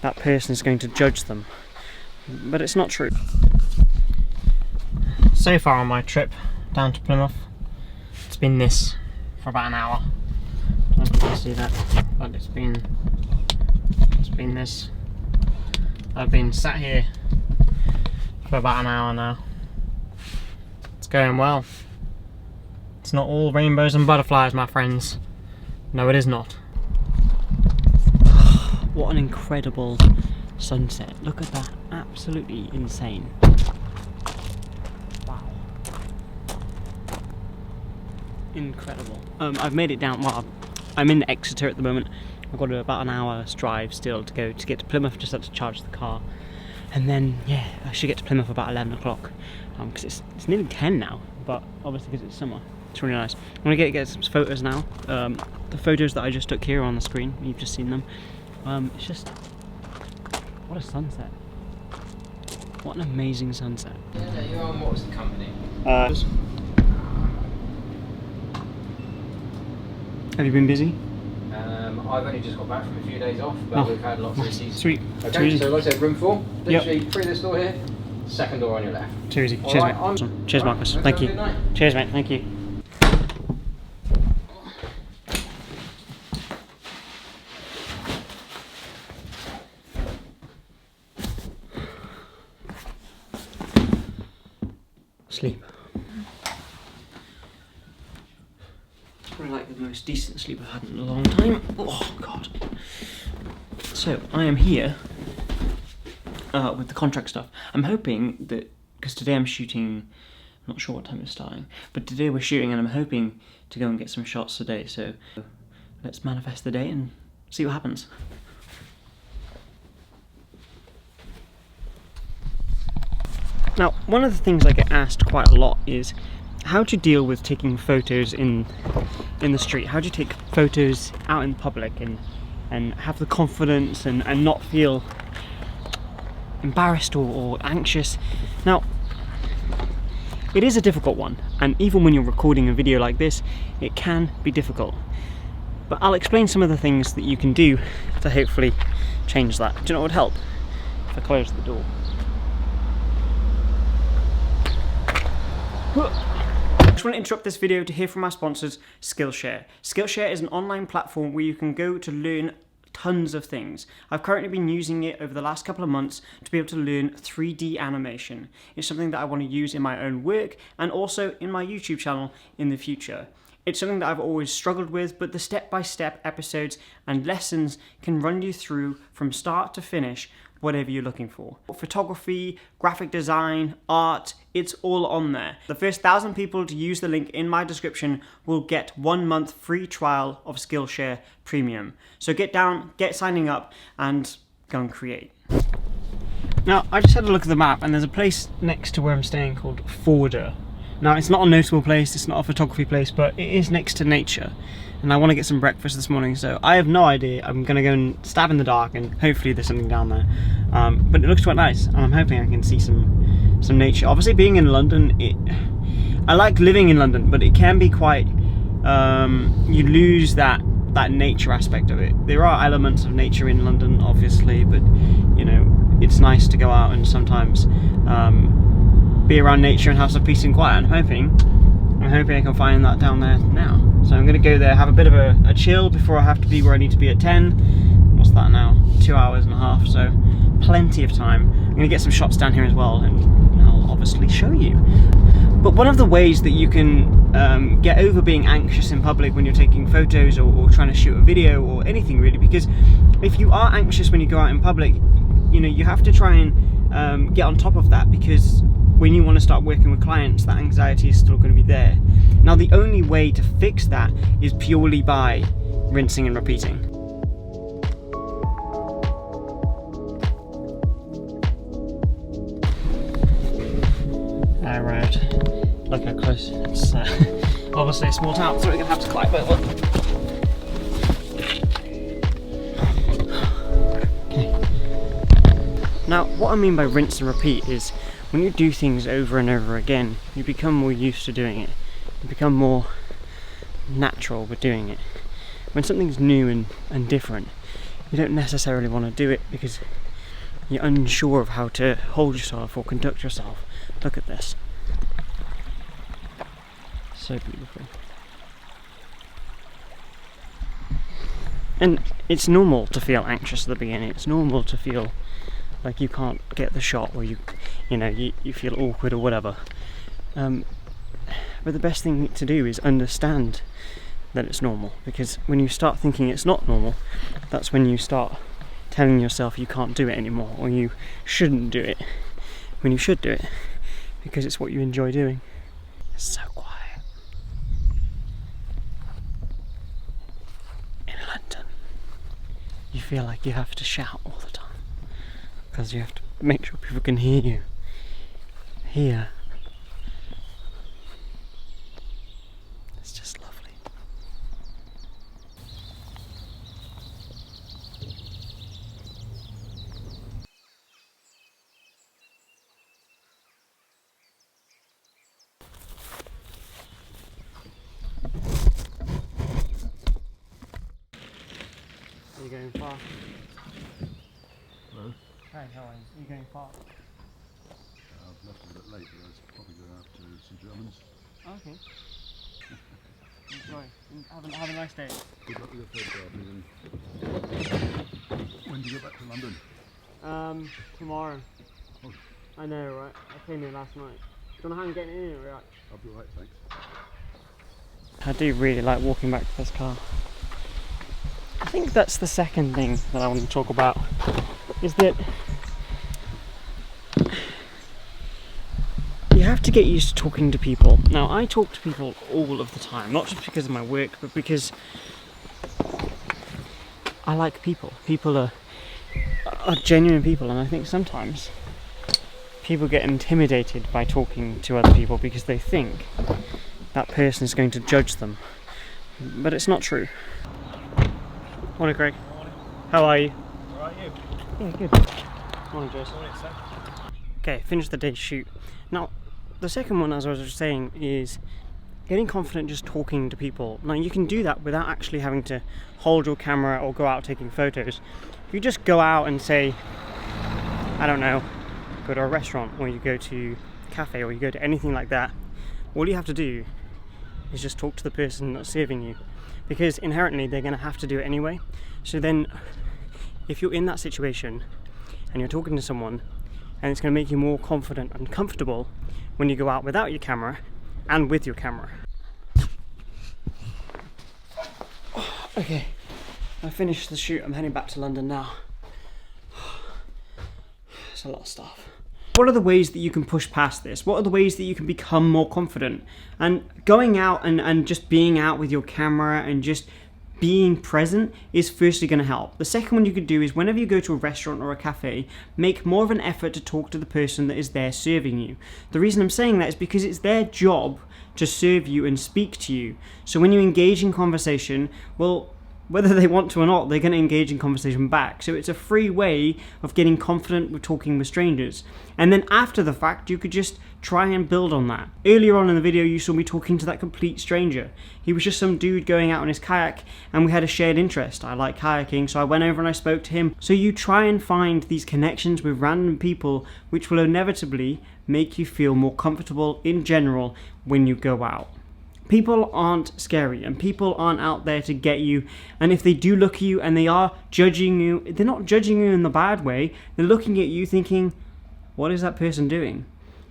that person is going to judge them. But it's not true. So far on my trip down to Plymouth, it's been this for about an hour. I don't know if you can see that, but it's been this. I've been sat here for about an hour now. It's going well. It's not all rainbows and butterflies, my friends. No, it is not. What an incredible sunset. Look at that. Absolutely insane. Wow. Incredible. I've made it down. Well, I'm in Exeter at the moment. I've got about an hour's drive still to go to get to Plymouth. Just had to charge the car. And then, yeah, I should get to Plymouth about 11 o'clock. Because it's nearly 10 now. But obviously because it's summer. It's really nice. I'm going to get some photos now. The photos that I just took here on the screen. You've just seen them. It's just... what a sunset. What an amazing sunset. Yeah, you're on, what was the company? Have you been busy? I've only just got back from a few days off, but we've had lots of issues. Sweet. Okay, so like I said, room 4, literally through this door here, second door on your left. Too easy. Cheers, mate. Awesome. Cheers, Marcus. Thank you. Cheers, mate. Thank you. Sleep. It's probably like the most decent sleep I've had in a long time. Oh god. So I am here with the contract stuff. I'm hoping that, because today I'm shooting, I'm not sure what time it's starting, but today we're shooting and I'm hoping to go and get some shots today. So let's manifest the day and see what happens. Now, one of the things I get asked quite a lot is how to deal with taking photos in the street. How do you take photos out in public and have the confidence and not feel embarrassed or anxious? Now, it is a difficult one, and even when you're recording a video like this, it can be difficult. But I'll explain some of the things that you can do to hopefully change that. Do you know what would help? If I close the door. I just want to interrupt this video to hear from our sponsors, Skillshare. Skillshare is an online platform where you can go to learn tons of things. I've currently been using it over the last couple of months to be able to learn 3D animation. It's something that I want to use in my own work and also in my YouTube channel in the future. It's something that I've always struggled with, but the step-by-step episodes and lessons can run you through from start to finish whatever you're looking for. Photography, graphic design, art, it's all on there. The first 1,000 people to use the link in my description will get 1 month free trial of Skillshare Premium. So get down, get signing up, and go and create. Now, I just had a look at the map, and there's a place next to where I'm staying called Forder. Now, it's not a notable place, it's not a photography place, but it is next to nature. And I want to get some breakfast this morning, so I have no idea. I'm going to go and stab in the dark, and hopefully there's something down there. But it looks quite nice, and I'm hoping I can see some nature. Obviously, being in London, I like living in London, but it can be quite... you lose that nature aspect of it. There are elements of nature in London, obviously, but, you know, it's nice to go out and sometimes be around nature and have some peace and quiet. I'm hoping I can find that down there now. So I'm going to go there, have a bit of a chill before I have to be where I need to be at 10. What's that now? 2 hours and a half, so plenty of time. I'm going to get some shots down here as well, and I'll obviously show you. But one of the ways that you can get over being anxious in public when you're taking photos or trying to shoot a video or anything really, because if you are anxious when you go out in public, you know, you have to try and get on top of that, because when you want to start working with clients, that anxiety is still going to be there. Now, the only way to fix that is purely by rinsing and repeating. Alright, look how close. It's obviously a small town, so we're going to have to climb it. Okay. Now, what I mean by rinse and repeat is when you do things over and over again, you become more used to doing it. You become more natural with doing it. When something's new and different, you don't necessarily want to do it because you're unsure of how to hold yourself or conduct yourself. Look at this. So beautiful. And it's normal to feel anxious at the beginning. It's normal to feel like you can't get the shot, or you feel awkward or whatever. But the best thing to do is understand that it's normal, because when you start thinking it's not normal, that's when you start telling yourself you can't do it anymore, or you shouldn't do it, when you should do it, because it's what you enjoy doing. It's so quiet. In London, you feel like you have to shout all the time, because you have to make sure people can hear you. Here, it's just lovely. Are you going far? Hello? Hi, how are you? Are you going far? I've left a bit late, but I was probably going out to St Germans. Okay. Enjoy. Have a nice day. Good luck with your photographing. When do you get back to London? Tomorrow. Oh. I know, right? I came here last night. Do you want to hang getting in it, right? I'll be alright, thanks. I do really like walking back to this car. I think that's the second thing that I want to talk about, is that you have to get used to talking to people. Now, I talk to people all of the time, not just because of my work, but because I like people. People are genuine people, and I think sometimes people get intimidated by talking to other people because they think that person is going to judge them. But it's not true. Morning, Craig. Morning. How are you? Alright, you? Yeah, good. Morning, Jason. Morning, sir. Okay, finished the day's shoot. Now, the second one, as I was just saying, is getting confident just talking to people. Now, you can do that without actually having to hold your camera or go out taking photos. If you just go out and say, I don't know, go to a restaurant, or you go to a cafe, or you go to anything like that, all you have to do is just talk to the person that's serving you, because inherently they're going to have to do it anyway. So then, if you're in that situation and you're talking to someone, and it's going to make you more confident and comfortable when you go out without your camera and with your camera. Okay, I finished the shoot. I'm heading back to London now. It's a lot of stuff. What are the ways that you can push past this? What are the ways that you can become more confident? And going out and just being out with your camera and just being present is firstly going to help. The second one you could do is whenever you go to a restaurant or a cafe, make more of an effort to talk to the person that is there serving you. The reason I'm saying that is because it's their job to serve you and speak to you. So when you engage in conversation, well, whether they want to or not, they're going to engage in conversation back. So it's a free way of getting confident with talking with strangers. And then after the fact, you could just try and build on that. Earlier on in the video, you saw me talking to that complete stranger. He was just some dude going out on his kayak, and we had a shared interest. I like kayaking, so I went over and I spoke to him. So you try and find these connections with random people, which will inevitably make you feel more comfortable in general when you go out. People aren't scary, and people aren't out there to get you, and if they do look at you and they are judging you, they're not judging you in the bad way. They're looking at you thinking, what is that person doing?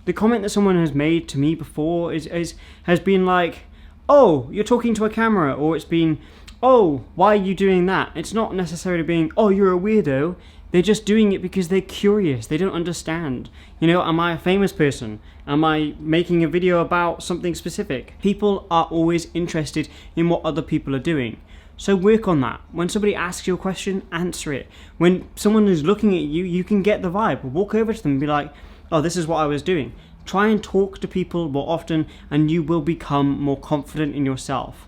The comment that someone has made to me before has been like, oh, you're talking to a camera, or it's been, oh, why are you doing that? It's not necessarily being, oh, you're a weirdo. They're just doing it because they're curious. They don't understand. You know, am I a famous person? Am I making a video about something specific? People are always interested in what other people are doing. So work on that. When somebody asks you a question, answer it. When someone is looking at you, you can get the vibe. Walk over to them and be like, oh, this is what I was doing. Try and talk to people more often, and you will become more confident in yourself.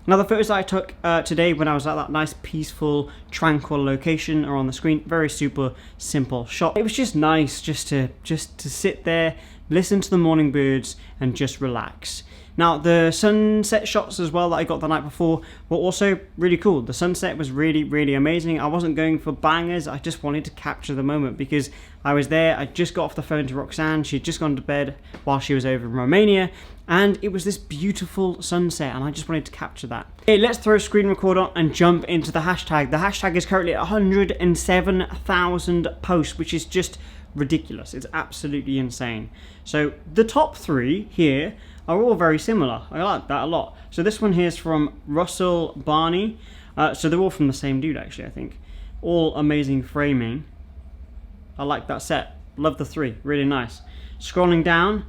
Now, the photos that I took today when I was at that nice, peaceful, tranquil location are on the screen. Very super simple shot. It was just nice just to sit there, listen to the morning birds, and just relax. Now, the sunset shots as well that I got the night before were also really cool. The sunset was really, really amazing. I wasn't going for bangers. I just wanted to capture the moment because I was there. I just got off the phone to Roxanne. She'd just gone to bed while she was over in Romania. And it was this beautiful sunset, and I just wanted to capture that. Okay, let's throw a screen record on and jump into the hashtag. The hashtag is currently at 107,000 posts, which is just ridiculous. It's absolutely insane. So the top 3 here are all very similar. I like that a lot. So this one here is from Russell Barney. So they're all from the same dude, actually, I think. All amazing framing. I like that set. Love the 3. Really nice. Scrolling down,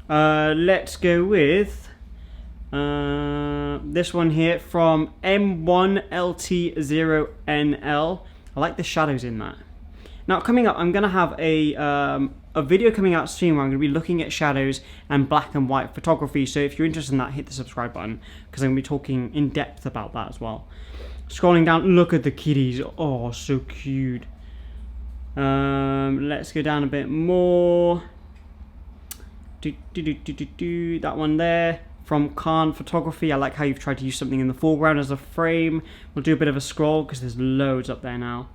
let's go with this one here from M1LT0NL. I like the shadows in that. Now, coming up, I'm going to have a video coming out soon where I'm going to be looking at shadows and black and white photography. So if you're interested in that, hit the subscribe button because I'm going to be talking in depth about that as well. Scrolling down, look at the kitties. Oh, so cute. Let's go down a bit more. That one there from Khan Photography. I like how you've tried to use something in the foreground as a frame. We'll do a bit of a scroll because there's loads up there now.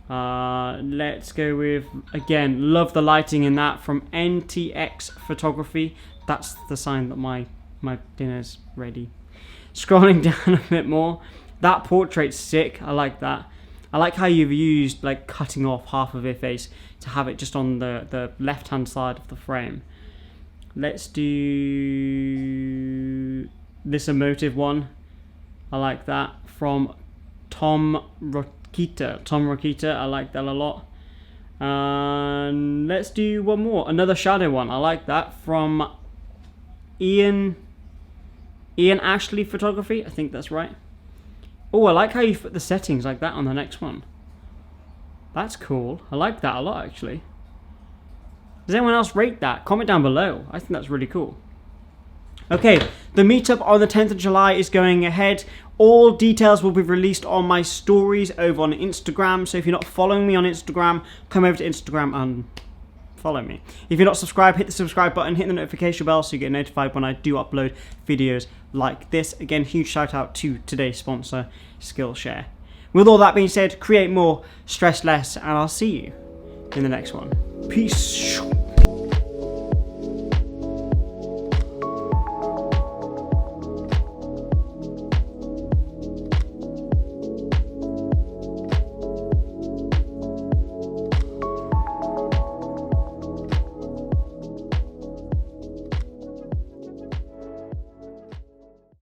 Let's go with, again, love the lighting in that from NTX Photography. That's the sign that my dinner's ready. Scrolling down a bit more, that portrait's sick. I like that. I like how you've used like cutting off half of her face to have it just on the left hand side of the frame. Let's do this emotive one. I like that from Tom Rokita, I like that a lot. And let's do one more, another shadow one. I like that from Ian Ashley Photography. I think that's right. Oh, I like how you put the settings like that on the next one. That's cool. I like that a lot, actually. Does anyone else rate that? Comment down below. I think that's really cool. Okay, the meetup on the 10th of July is going ahead. All details will be released on my stories over on Instagram. So if you're not following me on Instagram, come over to Instagram and follow me. If you're not subscribed, hit the subscribe button, hit the notification bell so you get notified when I do upload videos like this. Again, huge shout out to today's sponsor, Skillshare. With all that being said, create more, stress less, and I'll see you in the next one. Peace.